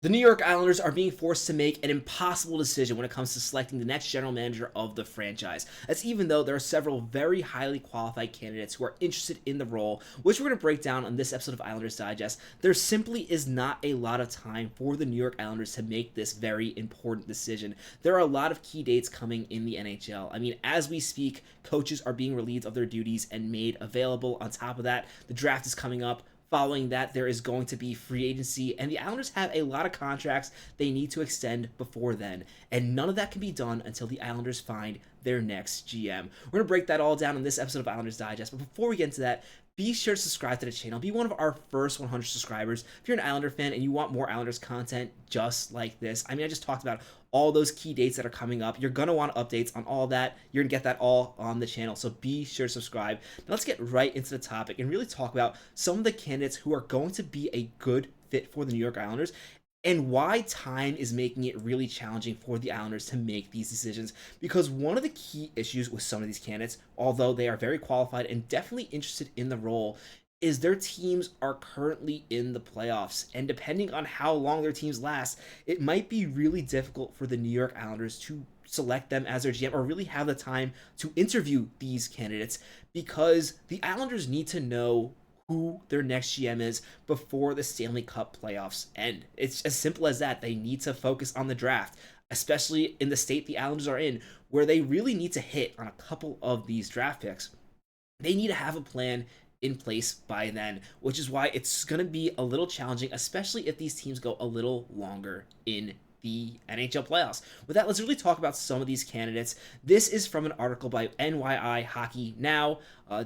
The New York Islanders are being forced to make an impossible decision when it comes to selecting the next general manager of the franchise. That's even though there are several very highly qualified candidates who are interested in the role, which we're going to break down on this episode of Islanders Digest. There simply is not a lot of time for the New York Islanders to make this very important decision. There are a lot of key dates coming in the NHL. I mean, as we speak, coaches are being relieved of their duties and made available. On top of that, the draft is coming up. Following that, there is going to be free agency, and the Islanders have a lot of contracts they need to extend before then, and none of that can be done until the Islanders find their next GM. We're going to break that all down in this episode of Islanders Digest, but before we get into that, be sure to subscribe to the channel. Be one of our first 100 subscribers. If you're an Islander fan and you want more Islanders content just like this, I mean, I just talked about all those key dates that are coming up. You're going to want updates on all that. You're going to get that all on the channel, so be sure to subscribe. Now let's get right into the topic and really talk about some of the candidates who are going to be a good fit for the New York Islanders and why time is making it really challenging for the Islanders to make these decisions. Because one of the key issues with some of these candidates, although they are very qualified and definitely interested in the role, is their teams are currently in the playoffs. And depending on how long their teams last, it might be really difficult for the New York Islanders to select them as their GM or really have the time to interview these candidates, because the Islanders need to know who their next GM is before the Stanley Cup playoffs end. It's as simple as that. They need to focus on the draft, especially in the state the Islanders are in, where they really need to hit on a couple of these draft picks. They need to have a plan in place by then, which is why it's going to be a little challenging, especially if these teams go a little longer in the NHL playoffs. With that, let's really talk about some of these candidates. This is from an article by NYI Hockey Now.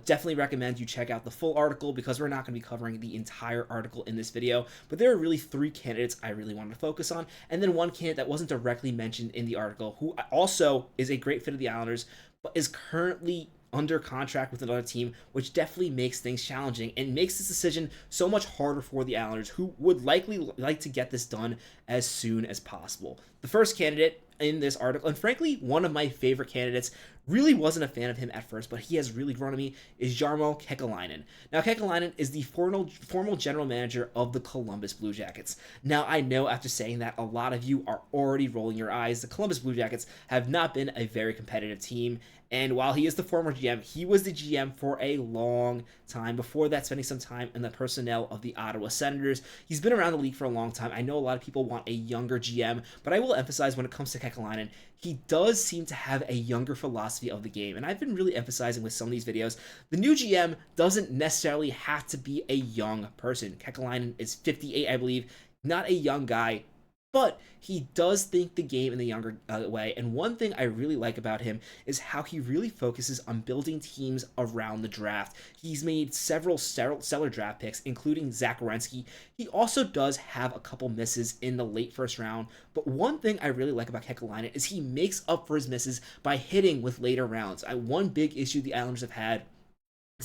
Definitely recommend you check out the full article because we're not going to be covering the entire article in this video, but there are really three candidates I really wanted to focus on, and then one candidate that wasn't directly mentioned in the article, who also is a great fit of the Islanders, but is currently under contract with another team, which definitely makes things challenging and makes this decision so much harder for the Islanders, who would likely like to get this done as soon as possible. The first candidate in this article, and frankly, one of my favorite candidates, really wasn't a fan of him at first, but he has really grown on me, is Jarmo Kekalainen. Now, Kekalainen is the formal general manager of the Columbus Blue Jackets. Now, I know after saying that, a lot of you are already rolling your eyes. The Columbus Blue Jackets have not been a very competitive team, and while he is the former GM, he was the GM for a long time. Before that, spending some time in the personnel of the Ottawa Senators. He's been around the league for a long time. I know a lot of people want a younger GM, but I will emphasize when it comes to Kekalainen, he does seem to have a younger philosophy of the game. And I've been really emphasizing with some of these videos, the new GM doesn't necessarily have to be a young person. Kekalainen is 58, I believe, not a young guy, but he does think the game in the younger way. And one thing I really like about him is how he really focuses on building teams around the draft. He's made several stellar draft picks, including Zach Werenski. He also does have a couple misses in the late first round. But one thing I really like about Kekalainen is he makes up for his misses by hitting with later rounds. One big issue the Islanders have had,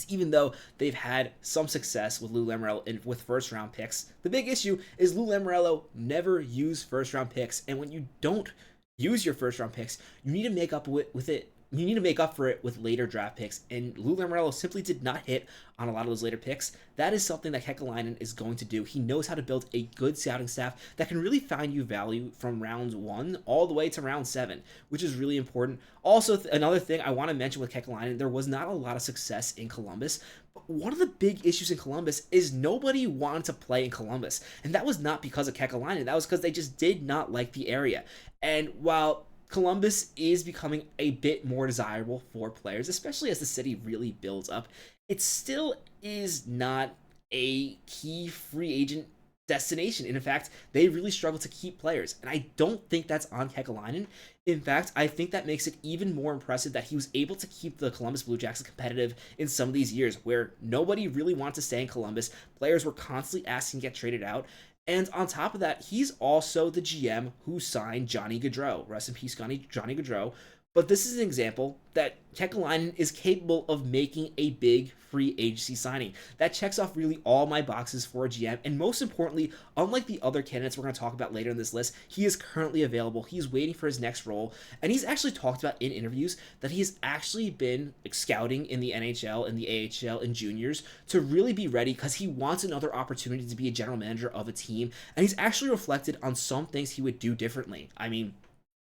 even though they've had some success with Lou Lamoriello with first-round picks, the big issue is Lou Lamoriello never used first-round picks, and when you don't use your first-round picks, you need to make up with it. You need to make up for it with later draft picks, and Lou Lamoriello simply did not hit on a lot of those later picks. That is something that Kekalainen is going to do. He knows how to build a good scouting staff that can really find you value from round 1 all the way to round 7, which is really important. Also, another thing I want to mention with Kekalainen, there was not a lot of success in Columbus. But one of the big issues in Columbus is nobody wanted to play in Columbus, and that was not because of Kekalainen. That was because they just did not like the area. And while Columbus is becoming a bit more desirable for players, especially as the city really builds up, it still is not a key free agent destination. In fact, they really struggle to keep players, and I don't think that's on Kekalainen. In fact, I think that makes it even more impressive that he was able to keep the Columbus Blue Jackets competitive in some of these years where nobody really wanted to stay in Columbus. Players were constantly asking to get traded out. And on top of that, he's also the GM who signed Johnny Gaudreau. Rest in peace, Johnny Gaudreau, But this is an example that Kekalainen is capable of making a big free agency signing. That checks off really all my boxes for a GM, and most importantly, unlike the other candidates we're going to talk about later in this list, he is currently available. He's waiting for his next role, and he's actually talked about in interviews that he's actually been scouting in the NHL and the AHL and juniors to really be ready because he wants another opportunity to be a general manager of a team, and he's actually reflected on some things he would do differently. I mean,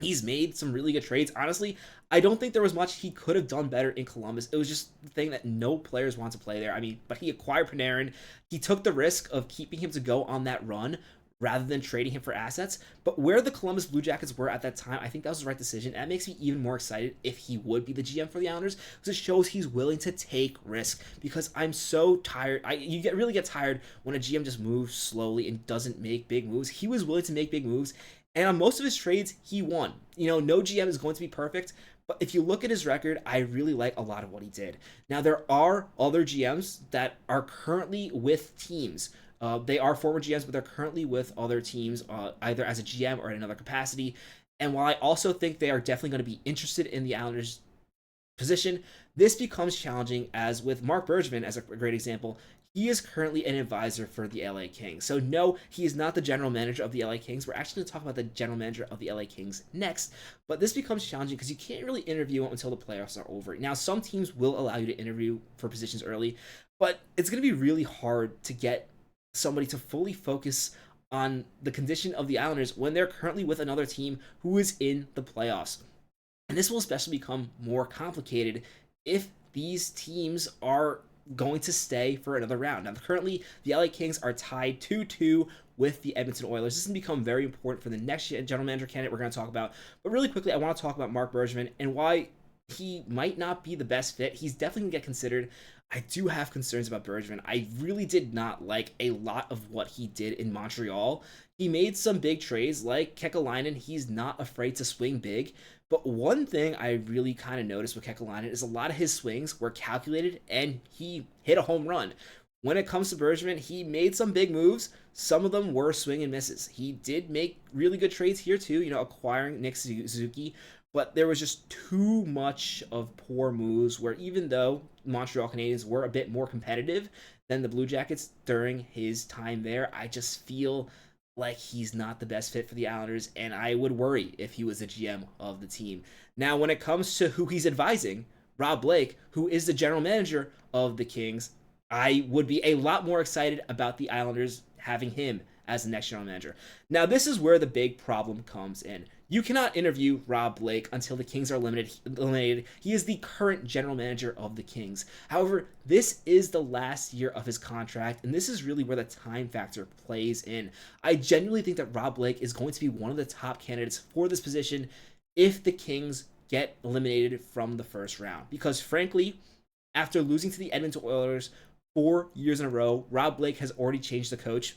he's made some really good trades. Honestly, I don't think there was much he could have done better in Columbus. It was just the thing that no players want to play there. I mean, but he acquired Panarin. He took the risk of keeping him to go on that run rather than trading him for assets. But where the Columbus Blue Jackets were at that time, I think that was the right decision. And that makes me even more excited if he would be the GM for the Islanders, because it shows he's willing to take risk. Because I'm so tired. Really get tired when a GM just moves slowly and doesn't make big moves. He was willing to make big moves. And on most of his trades, he won. No GM is going to be perfect, but if you look at his record, I really like a lot of what he did. Now, there are other GMs that are currently with teams. They are former GMs, but they're currently with other teams, either as a GM or in another capacity. And while I also think they are definitely going to be interested in the Islanders' position, this becomes challenging, as with Marc Bergevin as a great example. He is currently an advisor for the LA Kings. So no, he is not the general manager of the LA Kings. We're actually going to talk about the general manager of the LA Kings next. But this becomes challenging because you can't really interview him until the playoffs are over. Now, some teams will allow you to interview for positions early, but it's going to be really hard to get somebody to fully focus on the condition of the Islanders when they're currently with another team who is in the playoffs. And this will especially become more complicated if these teams are going to stay for another round. Now, currently, the LA Kings are tied 2-2 with the Edmonton Oilers. This has become very important for the next general manager candidate we're going to talk about. But really quickly, I want to talk about Marc Bergevin and why he might not be the best fit. He's definitely going to get considered. I do have concerns about Bergevin. I really did not like a lot of what he did in Montreal. He made some big trades like Kekalainen. He's not afraid to swing big. But one thing I really kind of noticed with Kekalainen is a lot of his swings were calculated and he hit a home run. When it comes to Bergevin, he made some big moves. Some of them were swing and misses. He did make really good trades here too, acquiring Nick Suzuki. But there was just too much of poor moves where even though Montreal Canadiens were a bit more competitive than the Blue Jackets during his time there, I just feel like he's not the best fit for the Islanders, and I would worry if he was the GM of the team. Now, when it comes to who he's advising, Rob Blake, who is the general manager of the Kings, I would be a lot more excited about the Islanders having him as the next general manager. Now, this is where the big problem comes in. You cannot interview Rob Blake until the Kings are eliminated. He is the current general manager of the Kings. However, this is the last year of his contract, and this is really where the time factor plays in. I genuinely think that Rob Blake is going to be one of the top candidates for this position if the Kings get eliminated from the first round. Because frankly, after losing to the Edmonton Oilers 4 years in a row, Rob Blake has already changed the coach.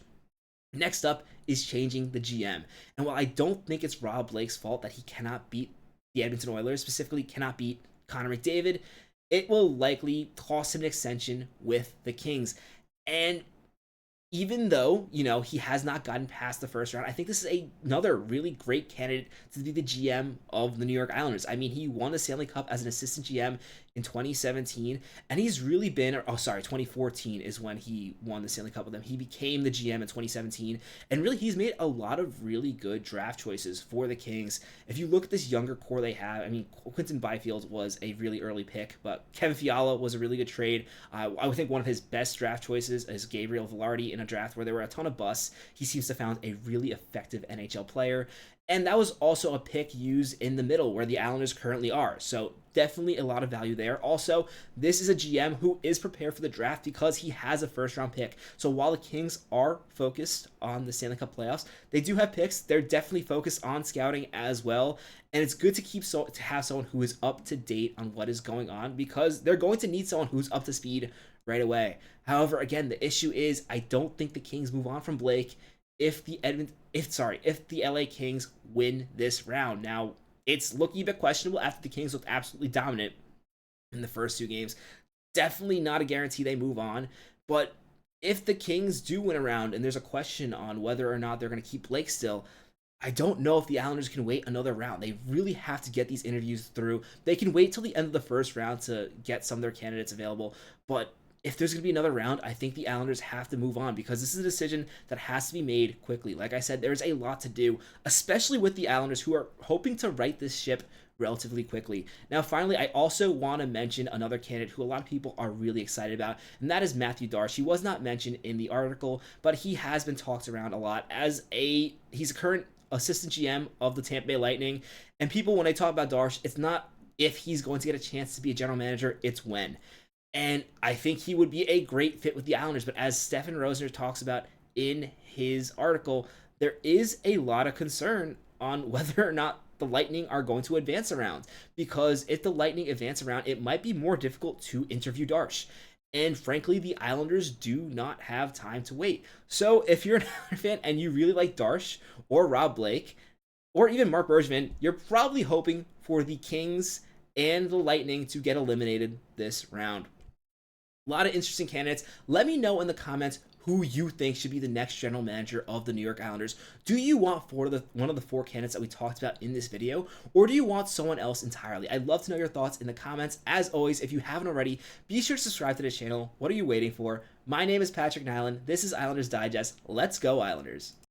Next up is changing the GM. And while I don't think it's Rob Blake's fault that he cannot beat the Edmonton Oilers, specifically cannot beat Connor McDavid, it will likely cost him an extension with the Kings. And even though, he has not gotten past the first round, I think this is another really great candidate to be the GM of the New York Islanders. I mean, he won the Stanley Cup as an assistant GM in 2017, and he's really been, 2014 is when he won the Stanley Cup with them. He became the GM in 2017, and really he's made a lot of really good draft choices for the Kings. If you look at this younger core they have, I mean, Quinton Byfield was a really early pick, but Kevin Fiala was a really good trade. I would think one of his best draft choices is Gabriel Velarde in a draft where there were a ton of busts. He seems to have found a really effective NHL player. And that was also a pick used in the middle where the Islanders currently are. So definitely a lot of value there. Also, this is a GM who is prepared for the draft because he has a first round pick. So while the Kings are focused on the Stanley Cup playoffs, they do have picks. They're definitely focused on scouting as well. And it's good to have someone who is up to date on what is going on because they're going to need someone who's up to speed right away. However, again, the issue is I don't think the Kings move on from Blake if the LA Kings win this round. Now, it's looking a bit questionable after the Kings looked absolutely dominant in the first two games. Definitely not a guarantee they move on, but if the Kings do win a round and there's a question on whether or not they're going to keep Blake still, I don't know if the Islanders can wait another round. They really have to get these interviews through. They can wait till the end of the first round to get some of their candidates available, but if there's going to be another round, I think the Islanders have to move on because this is a decision that has to be made quickly. Like I said, there's a lot to do, especially with the Islanders who are hoping to right this ship relatively quickly. Now, finally, I also want to mention another candidate who a lot of people are really excited about, and that is Mathieu Darche. He was not mentioned in the article, but he has been talked around a lot as he's a current assistant GM of the Tampa Bay Lightning, and people, when they talk about Darche, it's not if he's going to get a chance to be a general manager, it's when. And I think he would be a great fit with the Islanders. But as Stefan Rosner talks about in his article, there is a lot of concern on whether or not the Lightning are going to advance around. Because if the Lightning advance around, it might be more difficult to interview Darche. And frankly, the Islanders do not have time to wait. So if you're an Islander fan and you really like Darche or Rob Blake or even Marc Bergevin, you're probably hoping for the Kings and the Lightning to get eliminated this round. A lot of interesting candidates. Let me know in the comments who you think should be the next general manager of the New York Islanders. Do you want one of the four candidates that we talked about in this video, or do you want someone else entirely? I'd love to know your thoughts in the comments. As always, if you haven't already, be sure to subscribe to the channel. What are you waiting for? My name is Patrick Nilan. This is Islanders Digest. Let's go, Islanders.